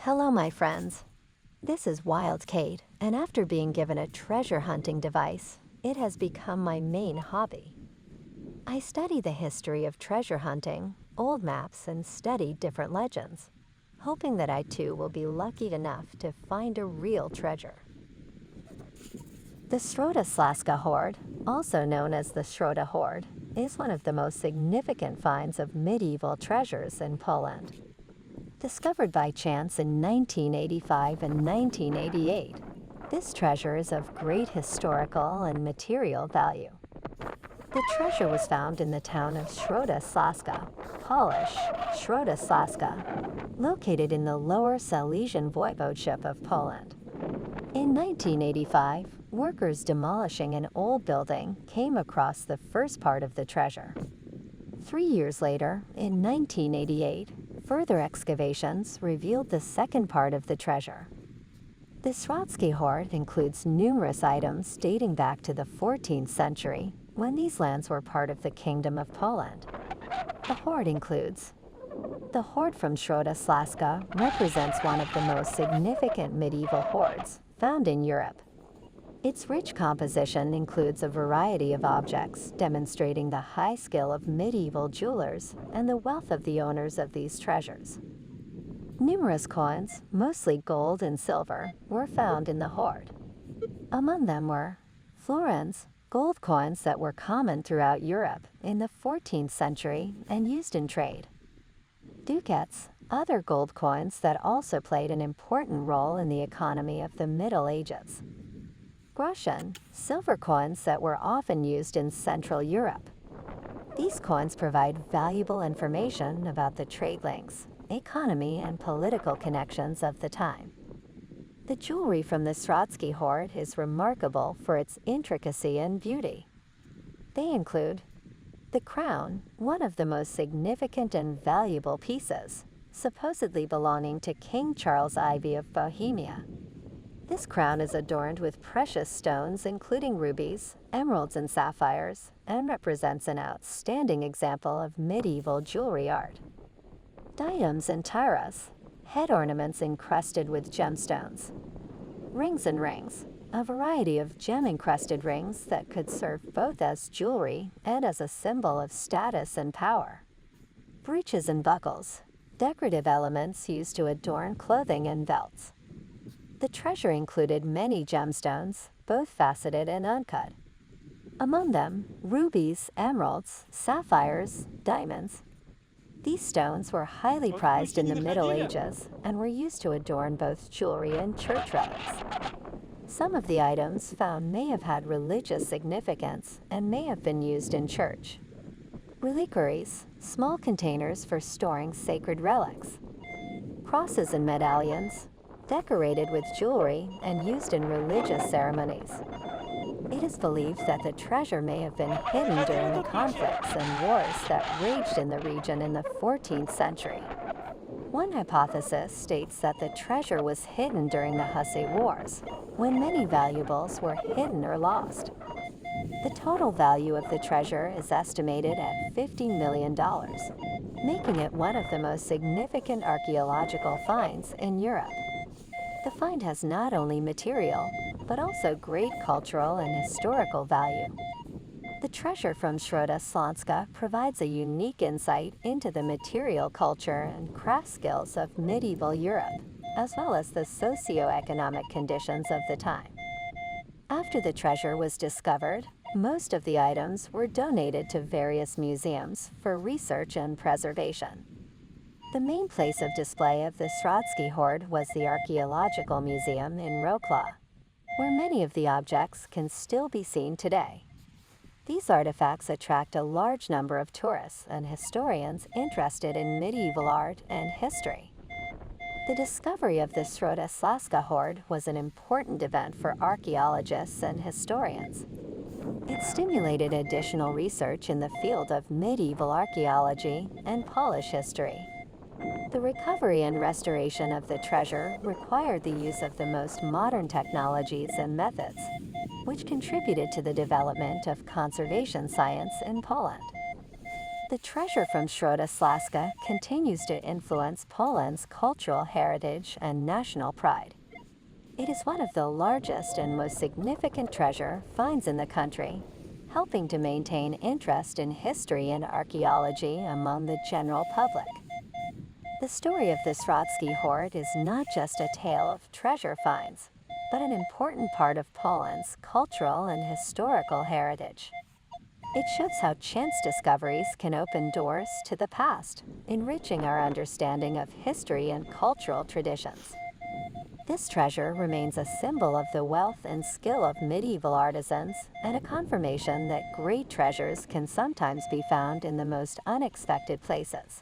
Hello, my friends. This is Wild Kate, and after being given a treasure hunting device, it has become my main hobby. I study the history of treasure hunting, old maps, and study different legends, hoping that I too will be lucky enough to find a real treasure. The Środa Hoard, also known as the Środa Hoard, is one of the most significant finds of medieval treasures in Poland. Discovered by chance in 1985 and 1988, this treasure is of great historical and material value. The treasure was found in the town of Środa Śląska, Polish Środa Śląska, located in the Lower Silesian Voivodeship of Poland. In 1985, workers demolishing an old building came across the first part of the treasure. 3 years later, in 1988, further excavations revealed the second part of the treasure. The Śląski hoard includes numerous items dating back to the 14th century, when these lands were part of the Kingdom of Poland. The hoard includes: the hoard from Środa Śląska represents one of the most significant medieval hoards found in Europe. Its rich composition includes a variety of objects demonstrating the high skill of medieval jewelers and the wealth of the owners of these treasures. Numerous coins, mostly gold and silver, were found in the hoard. Among them were florins, gold coins that were common throughout Europe in the 14th century and used in trade; ducats, other gold coins that also played an important role in the economy of the Middle Ages; groschen, silver coins that were often used in Central Europe. These coins provide valuable information about the trade links, economy, and political connections of the time. The jewelry from the Śląski hoard is remarkable for its intricacy and beauty. They include the crown, one of the most significant and valuable pieces, supposedly belonging to King Charles IV of Bohemia. This crown is adorned with precious stones including rubies, emeralds, and sapphires, and represents an outstanding example of medieval jewelry art. Diadems and tiaras, head ornaments encrusted with gemstones. Rings and rings, a variety of gem-encrusted rings that could serve both as jewelry and as a symbol of status and power. Breeches and buckles, decorative elements used to adorn clothing and belts. The treasure included many gemstones, both faceted and uncut. Among them, rubies, emeralds, sapphires, diamonds. These stones were highly prized in the Middle Ages and were used to adorn both jewelry and church relics. Some of the items found may have had religious significance and may have been used in church. Reliquaries, small containers for storing sacred relics. Crosses and medallions, decorated with jewelry and used in religious ceremonies. It is believed that the treasure may have been hidden during the conflicts and wars that raged in the region in the 14th century. One hypothesis states that the treasure was hidden during the Hussite Wars, when many valuables were hidden or lost. The total value of the treasure is estimated at $50 million, making it one of the most significant archaeological finds in Europe. The find has not only material, but also great cultural and historical value. The treasure from Środa Śląska provides a unique insight into the material culture and craft skills of medieval Europe, as well as the socio-economic conditions of the time. After the treasure was discovered, most of the items were donated to various museums for research and preservation. The main place of display of the Śląski hoard was the Archaeological Museum in Wrocław, where many of the objects can still be seen today. These artifacts attract a large number of tourists and historians interested in medieval art and history. The discovery of the Środa Śląska hoard was an important event for archaeologists and historians. It stimulated additional research in the field of medieval archaeology and Polish history. The recovery and restoration of the treasure required the use of the most modern technologies and methods, which contributed to the development of conservation science in Poland. The treasure from Środoslaska continues to influence Poland's cultural heritage and national pride. It is one of the largest and most significant treasure finds in the country, helping to maintain interest in history and archaeology among the general public. The story of the Środzki hoard is not just a tale of treasure finds, but an important part of Poland's cultural and historical heritage. It shows how chance discoveries can open doors to the past, enriching our understanding of history and cultural traditions. This treasure remains a symbol of the wealth and skill of medieval artisans and a confirmation that great treasures can sometimes be found in the most unexpected places.